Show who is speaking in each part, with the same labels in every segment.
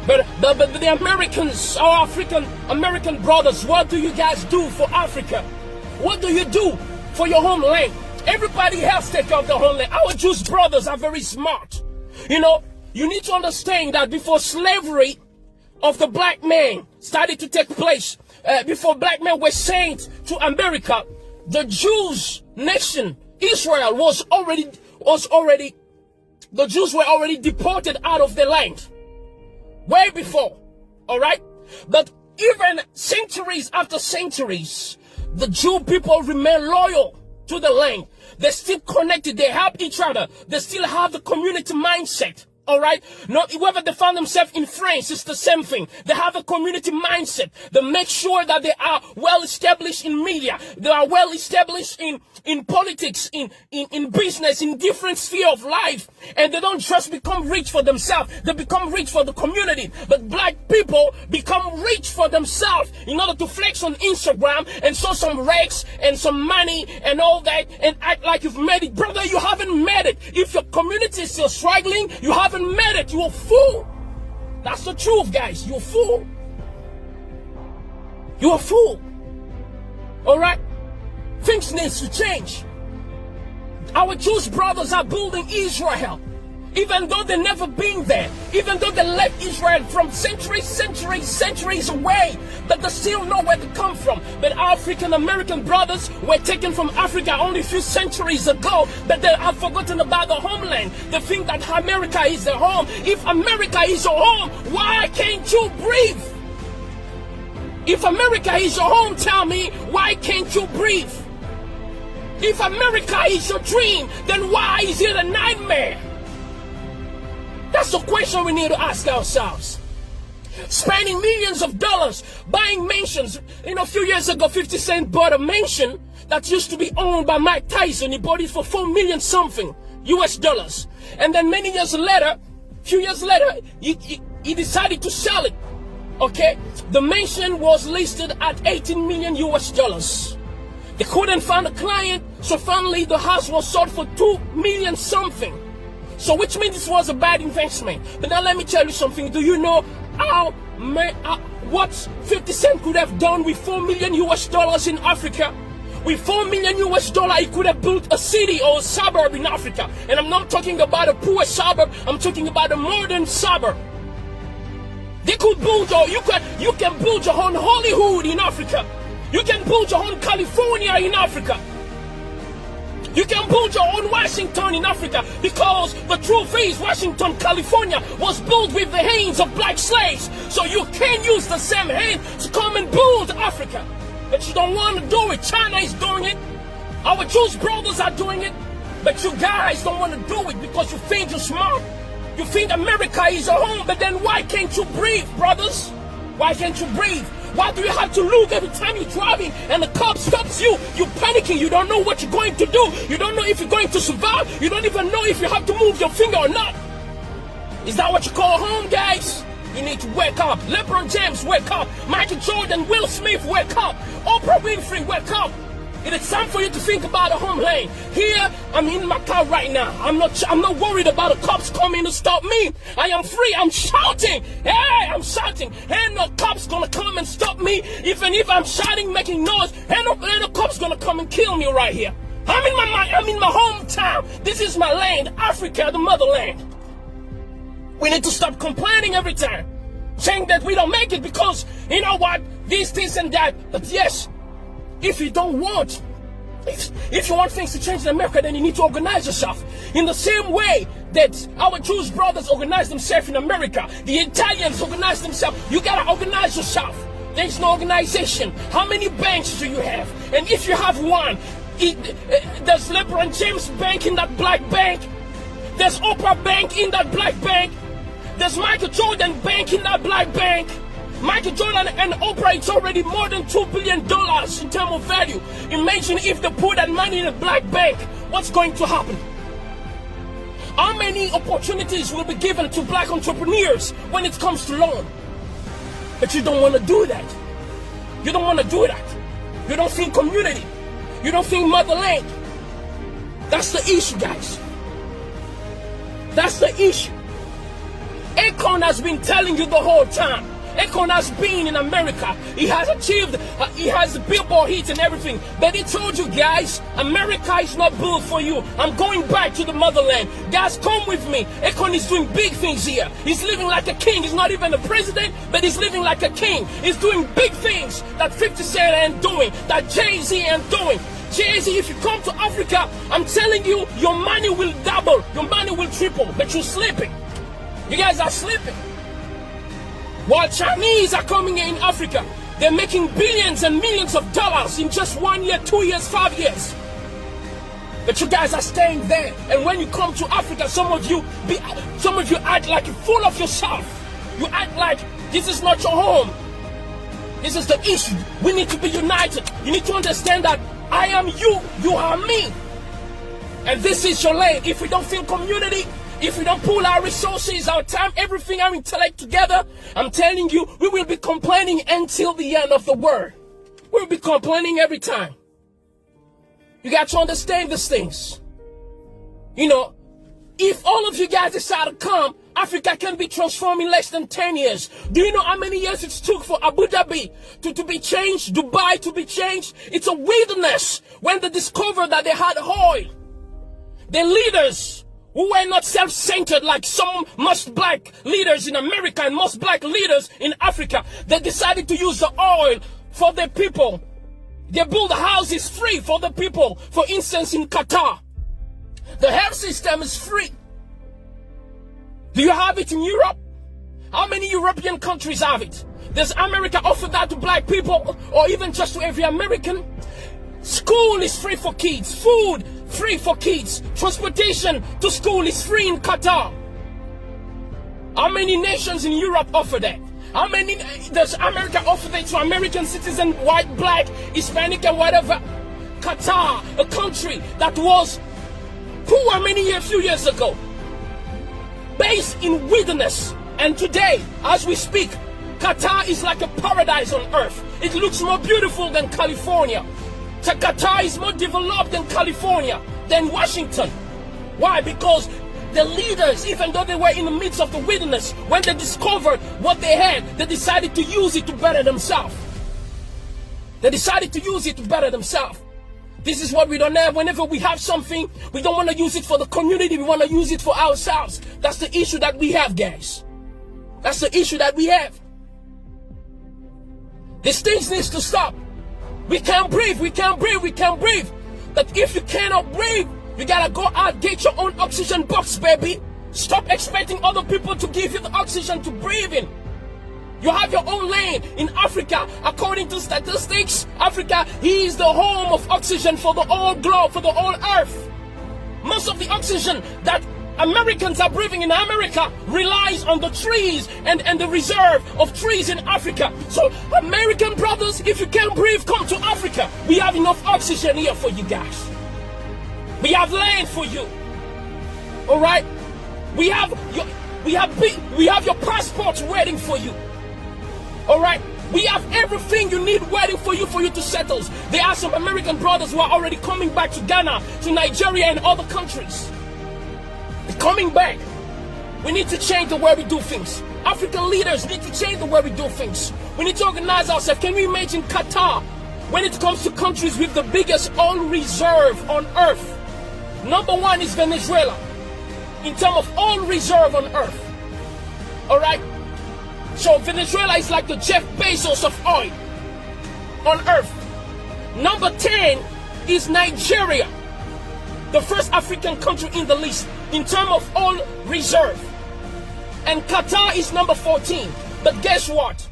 Speaker 1: But the Americans, our African American brothers, what do you guys do for Africa? What do you do for your homeland? Everybody else take care of their homeland. Our Jewish brothers are very smart. You know, you need to understand that before slavery of the black man started to take place, before black men were sent to America, the Jews nation, Israel, the Jews were already deported out of the land. Way before, all right? But even centuries after centuries, the Jew people remain loyal to the land. They're still connected. They help each other. They still have the community mindset. All right. Not whether they find themselves in France, it's the same thing. They have a community mindset. They make sure that they are well established in media. They are well established in politics, in business, in different sphere of life. And they don't just become rich for themselves. They become rich for the community. But black people become rich for themselves in order to flex on Instagram and show some racks and some money and all that and act like you've made it. Brother, you haven't made it. If your community is still struggling, you haven't made it. You're a fool. That's the truth, guys. You're a fool. You're a fool. All right? Things need to change. Our Jewish brothers are building Israel. Even though they've never been there, even though they left Israel from centuries away, but they still know where to come from. But African American brothers were taken from Africa only a few centuries ago, but they have forgotten about the homeland. They think that America is their home. If America is your home, why can't you breathe? If America is your home, tell me, why can't you breathe? If America is your dream, then why is it a nightmare? That's the question we need to ask ourselves. Spending millions of dollars buying mansions. You know, a few years ago, 50 Cent bought a mansion that used to be owned by Mike Tyson. He bought it for $4 million something US dollars. And then many years later, few years later, he decided to sell it. Okay? The mansion was listed at 18 million US dollars. They couldn't find a client, so finally the house was sold for 2 million something. So which means this was a bad investment. But now let me tell you something. Do you know what 50 Cent could have done with 4 million US dollars in Africa? With 4 million US dollars, he could have built a city or a suburb in Africa. And I'm not talking about a poor suburb. I'm talking about a modern suburb. They could build you can build your own Hollywood in Africa. You can build your own California in Africa. You can build your own Washington in Africa, because the truth is Washington, California was built with the hands of black slaves. So you can use the same hand to come and build Africa. But you don't want to do it. China is doing it. Our Jewish brothers are doing it. But you guys don't want to do it because you think you're smart. You think America is your home. But then why can't you breathe, brothers? Why can't you breathe? Why do you have to look every time you're driving and the cop stops you? You're panicking. You don't know what you're going to do. You don't know if you're going to survive. You don't even know if you have to move your finger or not. Is that what you call home, guys? You need to wake up. LeBron James, wake up. Michael Jordan, Will Smith, wake up. Oprah Winfrey, wake up. It is time for you to think about a homeland. Here, I'm in my car right now. I'm not worried about the cops coming to stop me. I am free. I'm shouting. Hey, I'm shouting. Ain't no cops gonna come and stop me. Even if I'm shouting, making noise, ain't no cops gonna come and kill me right here. I'm in my hometown. This is my land, Africa, the motherland. We need to stop complaining every time, saying that we don't make it because, you know what, this and that. But yes, if you don't want, if you want things to change in America, then you need to organize yourself. In the same way that our Jewish brothers organize themselves in America, the Italians organize themselves. You gotta organize yourself. There's no organization. How many banks do you have? And if you have one, there's LeBron James Bank in that black bank. There's Oprah Bank in that black bank. There's Michael Jordan Bank in that black bank. Michael Jordan and Oprah, it's already more than $2 billion in terms of value. Imagine if they put that money in a black bank. What's going to happen? How many opportunities will be given to black entrepreneurs when it comes to loan? But you don't want to do that. You don't want to do that. You don't think community. You don't think motherland. That's the issue, guys. That's the issue. Akon has been telling you the whole time. Akon has been in America. He has achieved, he has Billboard hits and everything. But he told you guys, America is not built for you. I'm going back to the motherland. Guys, come with me. Akon is doing big things here. He's living like a king. He's not even a president, but he's living like a king. He's doing big things that 50 Cent ain't doing, that Jay-Z ain't doing. Jay-Z, if you come to Africa, I'm telling you, your money will double, your money will triple, but you're sleeping. You guys are sleeping. While Chinese are coming in Africa, they're making billions and millions of dollars in just 1 year, 2 years, 5 years. But you guys are staying there. And when you come to Africa, some of you act like you're full of yourself. You act like this is not your home. This is the issue. We need to be united. You need to understand that I am you, you are me. And this is your lane. If we don't feel community, if we don't pull our resources, our time, everything, our intellect together, I'm telling you, we will be complaining until the end of the world. We'll be complaining every time. You got to understand these things. You know, if all of you guys decide to come, Africa can be transformed in less than 10 years. Do you know how many years it took for Abu Dhabi to be changed, Dubai to be changed? It's a wilderness. When they discovered that they had oil, the leaders who were not self-centered like some most black leaders in America and most black leaders in Africa, they decided to use the oil for their people. They build houses free for the people. For instance, in Qatar, the health system is free. Do you have it in Europe? How many European countries have it? Does America offer that to black people or even just to every American? School is free for kids. Food free for kids. Transportation to school is free in Qatar. How many nations in Europe offer that? How many does America offer that to American citizens, white, black, Hispanic, and whatever? Qatar, a country that was poor a few years ago, based in wilderness, and today, as we speak, Qatar is like a paradise on earth. It looks more beautiful than California. So Qatar is more developed than California, than Washington. Why? Because the leaders, even though they were in the midst of the wilderness, when they discovered what they had, they decided to use it to better themselves. They decided to use it to better themselves. This is what we don't have. Whenever we have something, we don't want to use it for the community. We want to use it for ourselves. That's the issue that we have, guys. That's the issue that we have. These things need to stop. We can't breathe. We can't breathe. We can't breathe. But if you cannot breathe, you gotta go out, get your own oxygen box, baby. Stop expecting other people to give you the oxygen to breathe in. You have your own lane. In Africa, according to statistics, Africa is the home of oxygen for the whole globe, for the whole earth. Most of the oxygen that Americans are breathing in America relies on the trees and the reserve of trees in Africa. So, American brothers, if you can't breathe, come to Africa. We have enough oxygen here for you guys. We have land for you. All right? We have your passports waiting for you. All right? We have everything you need waiting for you to settle. There are some American brothers who are already coming back to Ghana, to Nigeria, and other countries. They're coming back. We need to change the way we do things. African leaders need to change the way we do things. We need to organize ourselves. Can you imagine Qatar? When it comes to countries with the biggest oil reserve on earth, number one is Venezuela in terms of oil reserve on earth. All right? So Venezuela is like the Jeff Bezos of oil on earth. Number 10 is Nigeria, the first African country in the list in terms of oil reserve. And Qatar is number 14. But guess what?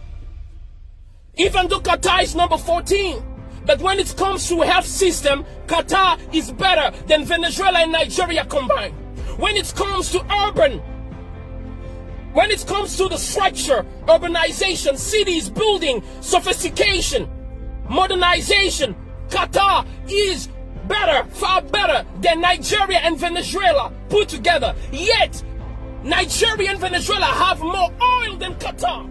Speaker 1: Even though Qatar is number 14, but when it comes to health system, Qatar is better than Venezuela and Nigeria combined. When it comes to urban, when it comes to the structure, urbanization, cities, building, sophistication, modernization, Qatar is better, far better than Nigeria and Venezuela put together. Yet, Nigeria and Venezuela have more oil than Qatar.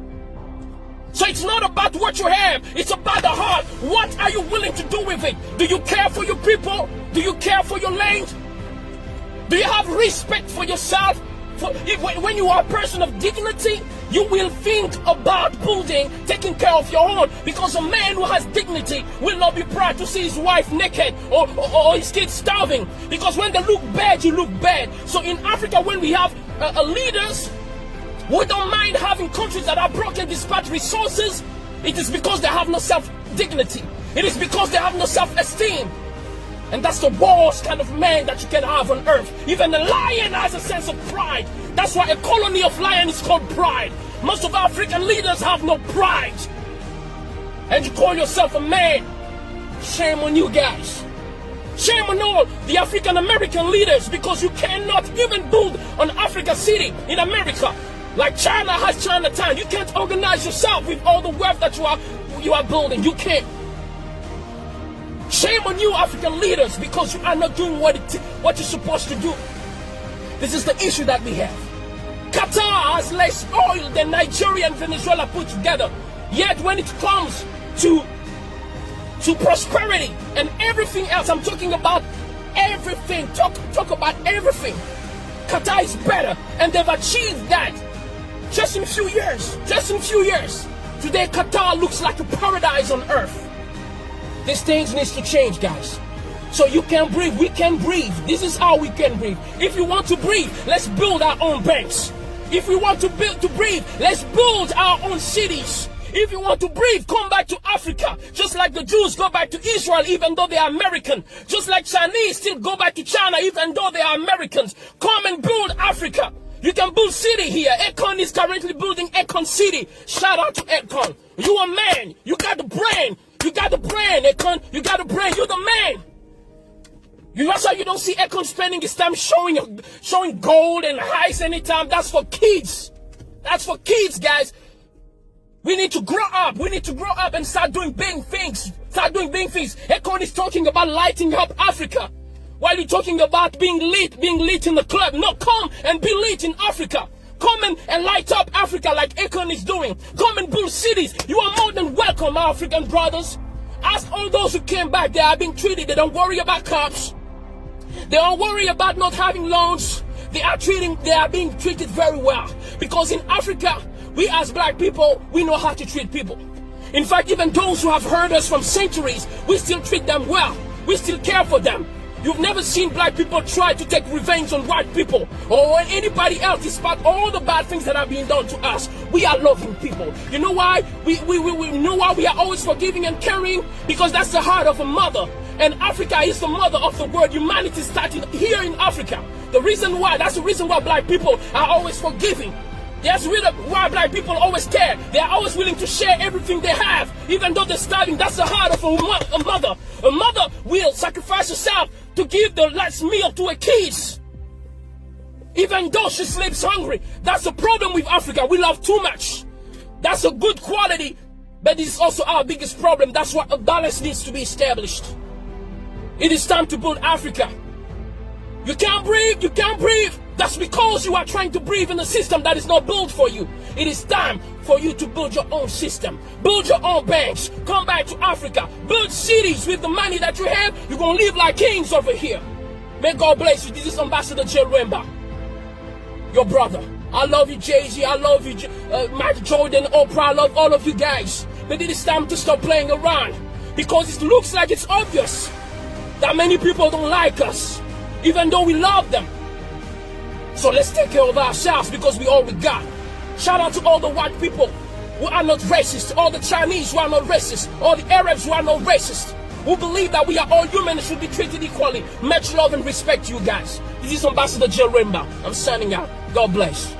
Speaker 1: So it's not about what you have, it's about the heart. What are you willing to do with it? Do you care for your people? Do you care for your land? Do you have respect for yourself? When you are a person of dignity, you will think about building, taking care of your own. Because a man who has dignity will not be proud to see his wife naked or his kids starving. Because when they look bad, you look bad. So in Africa, when we have leaders who don't mind having countries that are broken despite resources, it is because they have no self-dignity. It is because they have no self-esteem. And that's the worst kind of man that you can have on earth. Even a lion has a sense of pride. That's why a colony of lions is called pride. Most of African leaders have no pride. And you call yourself a man. Shame on you guys. Shame on all the African American leaders, because you cannot even build an Africa city in America. Like China has Chinatown. You can't organize yourself with all the wealth that you are building. You can't. Shame on you, African leaders, because you are not doing what you're supposed to do. This is the issue that we have. Qatar has less oil than Nigeria and Venezuela put together. Yet when it comes to prosperity and everything else, I'm talking about everything. Talk about everything. Qatar is better, and they've achieved that just in a few years. Just in a few years. Today, Qatar looks like a paradise on earth. These things need to change, guys. So you can breathe, we can breathe. This is how we can breathe. If you want to breathe, let's build our own banks. If we want to breathe, let's build our own cities. If you want to breathe, come back to Africa. Just like the Jews go back to Israel even though they are American. Just like Chinese still go back to China even though they are Americans. Come and build Africa. You can build city here. Akon is currently building Akon City. Shout out to Akon. You a man. You got the brain. You got the brain, Akon. You got the brain. You're the man. That's why you don't see Akon spending his time showing gold and highs anytime. That's for kids. That's for kids, guys. We need to grow up. We need to grow up and start doing big things. Start doing big things. Akon is talking about lighting up Africa. While you're talking about being lit in the club. No, come and be lit in Africa. Come and light up Africa like Akon is doing. Come and build cities. You are more than welcome, our African brothers. Ask all those who came back. They are being treated. They don't worry about cops. They don't worry about not having loans. They are being treated very well. Because in Africa, we as black people, we know how to treat people. In fact, even those who have heard us from centuries, we still treat them well. We still care for them. You've never seen black people try to take revenge on white people or on anybody else despite all the bad things that are being done to us. We are loving people. You know why? We know why we are always forgiving and caring? Because that's the heart of a mother. And Africa is the mother of the world. Humanity started here in Africa. That's the reason why black people are always forgiving. That's the reason why black people always care. They are always willing to share everything they have, even though they're starving. That's the heart of a mother. A mother will sacrifice herself to give the last meal to her kids, even though she sleeps hungry. That's the problem with Africa. We love too much. That's a good quality, but it's also our biggest problem. That's why a balance needs to be established. It is time to build Africa. You can't breathe. You can't breathe. That's because you are trying to breathe in a system that is not built for you. It is time for you to build your own system. Build your own banks. Come back to Africa. Build cities with the money that you have. You're going to live like kings over here. May God bless you. This is Ambassador J. Remba, your brother. I love you, Jay-Z. I love you, Michael Jordan, Oprah. I love all of you guys. But it is time to stop playing around. Because it looks like it's obvious that many people don't like us, even though we love them. So let's take care of ourselves, because we all we got. Shout out to all the white people who are not racist, all the Chinese who are not racist, all the Arabs who are not racist, who believe that we are all human and should be treated equally. Much love and respect to you guys. This is Ambassador J. Remba. I'm signing out. God bless.